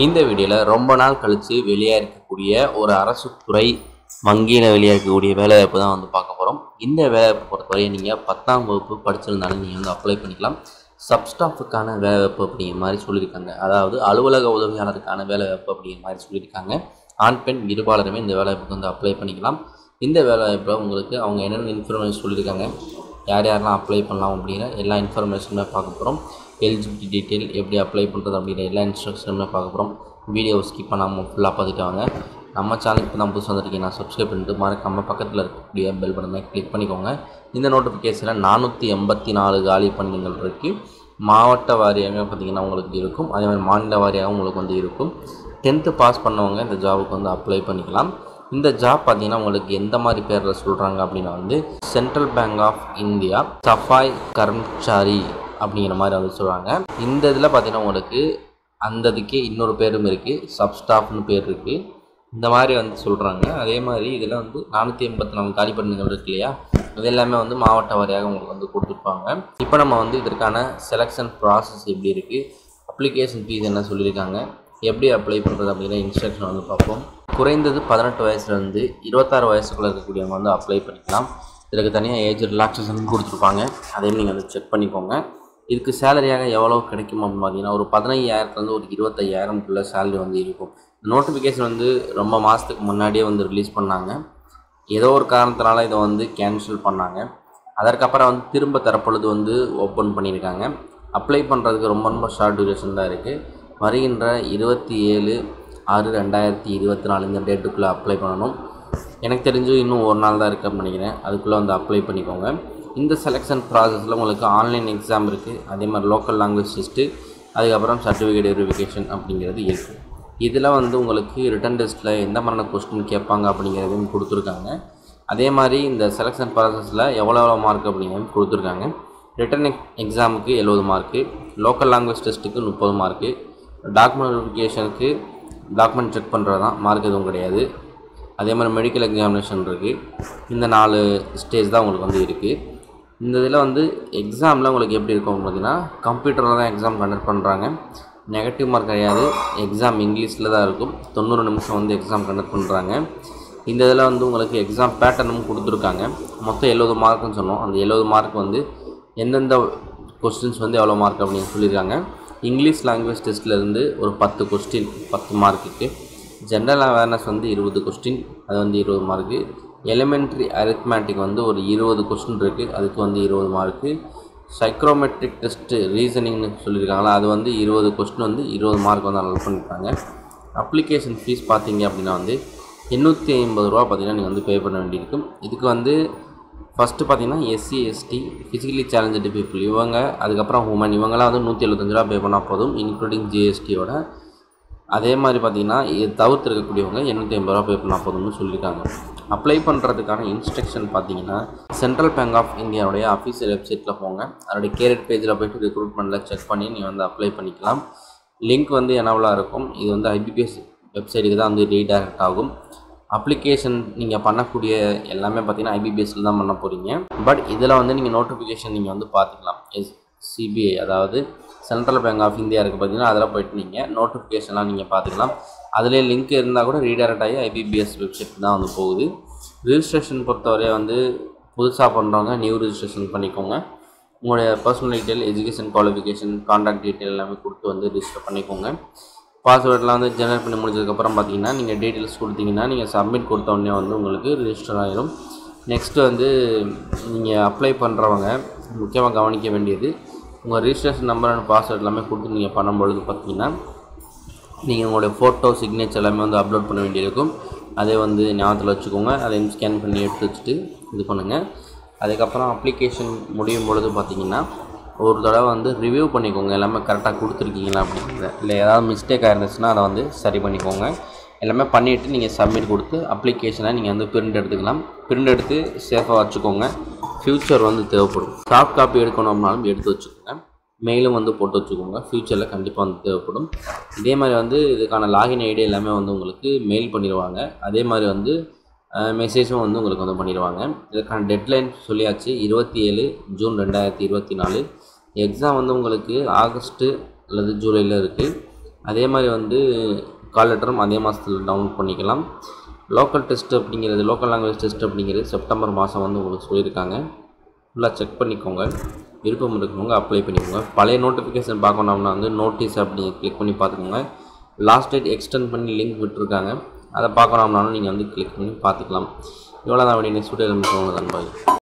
இந்த வீடியோவில் ரொம்ப நாள் கழித்து வெளியாக இருக்கக்கூடிய ஒரு அரசு துறை வங்கியில் வெளியாக இருக்கக்கூடிய வேலைவாய்ப்பு தான் வந்து பார்க்க போகிறோம். இந்த வேலைவாய்ப்பு பொறுத்தவரை நீங்கள் 10ஆம் வகுப்பு படிச்சிருந்தாலும் நீங்கள் வந்து அப்ளை பண்ணிக்கலாம். சப்ஸ்டாஃபுக்கான வேலைவாய்ப்பு அப்படிங்கிற மாதிரி சொல்லியிருக்காங்க. அதாவது அலுவலக உதவியாளருக்கான வேலைவாய்ப்பு அப்படிங்கிற மாதிரி சொல்லியிருக்காங்க. ஆண் பெண் இருபாலருமே இந்த வேலைவாய்ப்புக்கு வந்து அப்ளை பண்ணிக்கலாம். இந்த வேலைவாய்ப்பில் உங்களுக்கு அவங்க என்னென்ன இன்ஃபர்மேஷன் சொல்லியிருக்காங்க, யார் யாரெல்லாம் அப்ளை பண்ணலாம் அப்படிங்கிற எல்லா இன்ஃபர்மேஷனுமே பார்க்க போகிறோம். எலிஜிபிலிட்டி டீட்டெயில், எப்படி அப்ளை பண்ணுறது அப்படிங்கிற எல்லா இன்ஸ்ட்ரக்ஷனுமே பார்க்க போகிறோம். வீடியோவை ஸ்கிப் பண்ணாமல் ஃபுல்லாக பார்த்துட்டு வாங்க. நம்ம சேனலுக்கு இப்போ தான் புதுசு வந்திருக்கீங்கன்னா சப்ஸ்கிரைப் பண்ணிட்டு மறக்காம பக்கத்தில் இருக்கக்கூடிய பெல் பட்டனை கிளிக் பண்ணிக்கோங்க. இந்த நோட்டிஃபிகேஷனில் 484 காலி பணிகள் இருக்குது. மாவட்ட வாரியாக பார்த்திங்கன்னா உங்களுக்கு இருக்கும். அதே மாதிரி மாநில வாரியாக உங்களுக்கு வந்து இருக்கும். 10th பாஸ் பண்ணவங்க இந்த ஜாபுக்கு வந்து அப்ளை பண்ணிக்கலாம். இந்த ஜாப் பார்த்தீங்கன்னா உங்களுக்கு எந்த மாதிரி பேரில் சொல்கிறாங்க அப்படின்னா வந்து சென்ட்ரல் பேங்க் ஆஃப் இந்தியா சஃபாய் கர்மச்சாரி அப்படிங்கிற மாதிரி வந்து சொல்கிறாங்க. இந்த இதில் பார்த்தீங்கன்னா உங்களுக்கு அந்த இதுக்கே இன்னொரு பேரும் இருக்குது, சப்ஸ்டாஃப்னு பேர் இருக்குது. இந்த மாதிரி வந்து சொல்கிறாங்க. அதே மாதிரி இதில் வந்து 484 காலி பணிகள் இருக்கு இல்லையா, இது எல்லாமே வந்து மாவட்ட வாரியாக உங்களுக்கு வந்து கொடுத்துருப்பாங்க. இப்போ நம்ம வந்து இதற்கான செலெக்ஷன் ப்ராசஸ் எப்படி இருக்குது, அப்ளிகேஷன் ஃபீஸ் என்ன சொல்லியிருக்காங்க, எப்படி அப்ளை பண்ணுறது அப்படிங்கிற இன்ஸ்ட்ரக்ஷன் வந்து பார்ப்போம். குறைந்தது 18 வயசுலேருந்து 26 வயசுக்குள்ளே இருக்கக்கூடியவங்க வந்து அப்ளை பண்ணிக்கலாம். இதற்கு தனியாக ஏஜ் ரிலாக்ஸேஷன் கொடுத்துருப்பாங்க. அதையும் நீங்கள் வந்து செக் பண்ணிக்கோங்க. இதுக்கு சேலரியாக எவ்வளோ கிடைக்கும் அப்படின்னு பார்த்தீங்கன்னா ஒரு 15,000லேருந்து ஒரு 25,000க்குள்ளே சேலரி வந்து இருக்கும். நோட்டிஃபிகேஷன் வந்து ரொம்ப மாதத்துக்கு முன்னாடியே வந்து ரிலீஸ் பண்ணாங்க. ஏதோ ஒரு காரணத்தினால இதை வந்து கேன்சல் பண்ணாங்க. அதற்கப்புறம் வந்து திரும்ப தரப்பொழுது வந்து ஓப்பன் பண்ணியிருக்காங்க. அப்ளை பண்ணுறதுக்கு ரொம்ப ஷார்ட் டியூரேஷன் தான் இருக்குது. வருகின்ற 27/6/2024 இந்த டேட்டுக்குள்ளே அப்ளை பண்ணணும். எனக்கு தெரிஞ்சு இன்னும் ஒரு நாள் தான் இருக்குன்னு நினைக்கிறேன். அதுக்குள்ளே வந்து அப்ளை பண்ணிக்கோங்க. இந்த செலெக்ஷன் ப்ராசஸில் உங்களுக்கு ஆன்லைன் எக்ஸாம் இருக்குது. அதே மாதிரி லோக்கல் லாங்குவேஜ் டெஸ்ட்டு, அதுக்கப்புறம் சர்டிஃபிகேட் வெரிஃபிகேஷன் அப்படிங்கிறது இருக்குது. இதில் வந்து உங்களுக்கு ரிட்டன் டெஸ்ட்டில் எந்த மாதிரியான கொஸ்டின் கேட்பாங்க அப்படிங்கிறதையும் கொடுத்துருக்காங்க. அதே மாதிரி இந்த செலெக்ஷன் ப்ராசஸில் எவ்வளோ மார்க் அப்படிங்கிறதையும் கொடுத்துருக்காங்க. ரிட்டன் எக்ஸாமுக்கு 70 மார்க்கு, லோக்கல் லாங்குவேஜ் டெஸ்ட்டுக்கு 30 மார்க்கு, டாக்குமெண்ட் வெரிஃபிகேஷனுக்கு டாக்குமெண்ட் செக் பண்ணுறது தான், மார்க் எதுவும் கிடையாது. அதே மாதிரி மெடிக்கல் எக்ஸாமினேஷன் இருக்குது. இந்த 4 ஸ்டேஜ் தான் உங்களுக்கு வந்து இருக்குது. இந்த இதில் வந்து எக்ஸாமில் உங்களுக்கு எப்படி இருக்கும் பார்த்தீங்கன்னா கம்ப்யூட்டரில் தான் எக்ஸாம் கண்டக்ட் பண்ணுறாங்க. நெகட்டிவ் மார்க் கிடையாது. எக்ஸாம் இங்கிலீஷில் தான் இருக்கும். 90 நிமிஷம் வந்து எக்ஸாம் கண்டக்ட் பண்ணுறாங்க. இந்த இதில் வந்து உங்களுக்கு எக்ஸாம் பேட்டர்னும் கொடுத்துருக்காங்க. மொத்தம் 70 மார்க்குன்னு சொன்னோம். அந்த 70 மார்க் வந்து எந்தெந்த கொஸ்டின்ஸ் வந்து எவ்வளோ மார்க் அப்படின்னு சொல்லியிருக்காங்க. இங்கிலீஷ் லாங்குவேஜ் டெஸ்ட்லேருந்து ஒரு 10 கொஸ்டின் 10 மார்க்குக்கு, ஜென்ரல் அவேர்னஸ் வந்து 20 கொஸ்டின், அது வந்து 20 மார்க்கு, எலிமெண்ட்ரி அரித்மேட்டிக் வந்து ஒரு 20 கொஸ்டின் இருக்குது, அதுக்கு வந்து 20 மார்க்கு, சைக்ரோமெட்ரிக் டெஸ்ட்டு ரீசனிங்னு சொல்லியிருக்காங்களா, அது வந்து 20 கொஸ்டின் வந்து 20 மார்க் வந்து அலோட் பண்ணியிருக்காங்க. அப்ளிகேஷன் ஃபீஸ் பார்த்தீங்க அப்படின்னா வந்து 850 ரூபா பார்த்தீங்கன்னா நீங்கள் வந்து பே பண்ண வேண்டியிருக்கும். இதுக்கு வந்து ஃபஸ்ட்டு பார்த்தீங்கன்னா SC ST physically challenged people இவங்க, அதுக்கப்புறம் உமன், இவங்களாம் வந்து 175 ரூபா பே பண்ணால் போதும், இன்க்ளூடிங் GSTயோட. அதே மாதிரி பார்த்திங்கன்னா இது தவிர்த்து இருக்கக்கூடியவங்க 850 ரூபா பே பண்ணால் போதும்னு சொல்லியிருக்காங்க. அப்ளை பண்ணுறதுக்கான இன்ஸ்ட்ரக்ஷன் பார்த்தீங்கன்னா சென்ட்ரல் பேங்க் ஆஃப் இந்தியாவுடைய அஃபீஷியல் வெப்சைட்டில் போங்க. அதோடைய கேரியர் பேஜில் போய்ட்டு ரிக்ரூட்மெண்ட்டில் செக் பண்ணி நீங்கள் வந்து அப்ளை பண்ணிக்கலாம். லிங்க் வந்து என்னவெல்லாம் இருக்கும். இது வந்து IBPS வெப்சைட்டுக்கு தான் வந்து ரீடைரக்ட் ஆகும். அப்ளிகேஷன் நீங்கள் பண்ணக்கூடிய எல்லாமே பார்த்தீங்கன்னா IBPSல தான் பண்ண போகிறீங்க. பட் இதில் வந்து நீங்கள் நோட்டிஃபிகேஷன் நீங்கள் வந்து பார்த்துக்கலாம். CBI அதாவது சென்ட்ரல் பேங்க் ஆஃப் இந்தியா இருக்குது பார்த்தீங்கன்னா, அதில் போய்ட்டு நீங்கள் நோட்டிஃபிகேஷன்லாம் நீங்கள் பார்த்துக்கலாம். அதிலே லிங்க் இருந்தால் கூட ரீடைரக்ட் ஆகி IBPS வெப்சைட் தான் வந்து போகுது. ரிஜிஸ்ட்ரேஷன் பொறுத்தவரை வந்து புதுசாக பண்ணுறவங்க நியூ ரிஜிஸ்ட்ரேஷன் பண்ணிக்கோங்க. உங்களுடைய personal detail, education qualification, contact detail எல்லாமே கொடுத்து வந்து ரிஜிஸ்டர் பண்ணிக்கோங்க. பாஸ்வேர்டெலாம் வந்து ஜெனரேட் பண்ணி முடிஞ்சதுக்கப்புறம் பார்த்தீங்கன்னா நீங்கள் டீட்டெயில்ஸ் கொடுத்தீங்கன்னா நீங்கள் சப்மிட் கொடுத்த உடனே வந்து உங்களுக்கு ரிஜிஸ்டர் ஆகிடும். நெக்ஸ்ட்டு வந்து நீங்கள் அப்ளை பண்ணுறவங்க முக்கியமாக கவனிக்க வேண்டியது, உங்கள் ரிஜிஸ்ட்ரேஷன் நம்பர் அண்ட் பாஸ்வேர்ட் எல்லாமே கொடுத்து நீங்கள் பண்ணும்பொழுது பார்த்தீங்கன்னா நீங்கள் உங்களுடைய ஃபோட்டோ, சிக்னேச்சர் எல்லாமே வந்து அப்லோட் பண்ண வேண்டியிருக்கும். அதே வந்து ஞாபகத்தில் வச்சுக்கோங்க. அதையும் ஸ்கேன் பண்ணி எடுத்து வச்சுட்டு இது பண்ணுங்கள். அதுக்கப்புறம் அப்ளிகேஷன் முடியும் பொழுது பார்த்தீங்கன்னா ஒரு தடவை வந்து ரிவ்யூ பண்ணிக்கோங்க, எல்லாமே கரெக்டாக கொடுத்துருக்கீங்களா அப்படிங்கிறத. இல்லை ஏதாவது மிஸ்டேக் ஆயிருந்துச்சுன்னா அதை வந்து சரி பண்ணிக்கோங்க. எல்லாமே பண்ணிவிட்டு நீங்கள் சப்மிட் கொடுத்து அப்ளிகேஷனை நீங்கள் வந்து பிரிண்ட் எடுத்துக்கலாம். பிரிண்ட் எடுத்து சேஃபாக வச்சுக்கோங்க. ஃப்யூச்சர் வந்து தேவைப்படும். சாஃப்ட் காப்பி எடுக்கணும்னாலும் எடுத்து வச்சுக்கோங்க. மெயிலும் வந்து போட்டு வச்சுக்கோங்க. ஃப்யூச்சரில் கண்டிப்பாக வந்து தேவைப்படும். இதே மாதிரி வந்து இதுக்கான லாகின் ஐடி எல்லாமே வந்து உங்களுக்கு மெயில் பண்ணிடுவாங்க. அதே மாதிரி வந்து மெசேஜும் வந்து உங்களுக்கு வந்து பண்ணிடுவாங்க. இதுக்கான டெட்லைன் சொல்லியாச்சு, 27 ஜூன் 2024. எக்ஸாம் வந்து உங்களுக்கு ஆகஸ்ட்டு அல்லது ஜூலையில் இருக்குது. அதே மாதிரி வந்து கால் லெட்டரும் அதே மாதத்தில் டவுன்லோட் பண்ணிக்கலாம். லோக்கல் டெஸ்ட் அப்படிங்கிறது, லோக்கல் லாங்குவேஜ் டெஸ்ட் அப்படிங்கிறது செப்டம்பர் மாதம் வந்து உங்களுக்கு சொல்லியிருக்காங்க. ஃபுல்லாக செக் பண்ணிக்கோங்க. விருப்பம் இருக்கவங்க அப்ளை பண்ணிக்கோங்க. பழைய நோட்டிஃபிகேஷன் பார்க்கணும்னா வந்து நோட்டீஸ் அப்படி கிளிக் பண்ணி பார்த்துக்கோங்க. லாஸ்ட் டேட் எக்ஸ்டெண்ட் பண்ணி லிங்க் விட்டுருக்காங்க. அதை பார்க்கணும்னாலும் நீங்கள் வந்து கிளிக் பண்ணி பார்த்துக்கலாம். இவ்வளோ தான். நெக்ஸ்ட் வீடியோ நண்பர்கள்.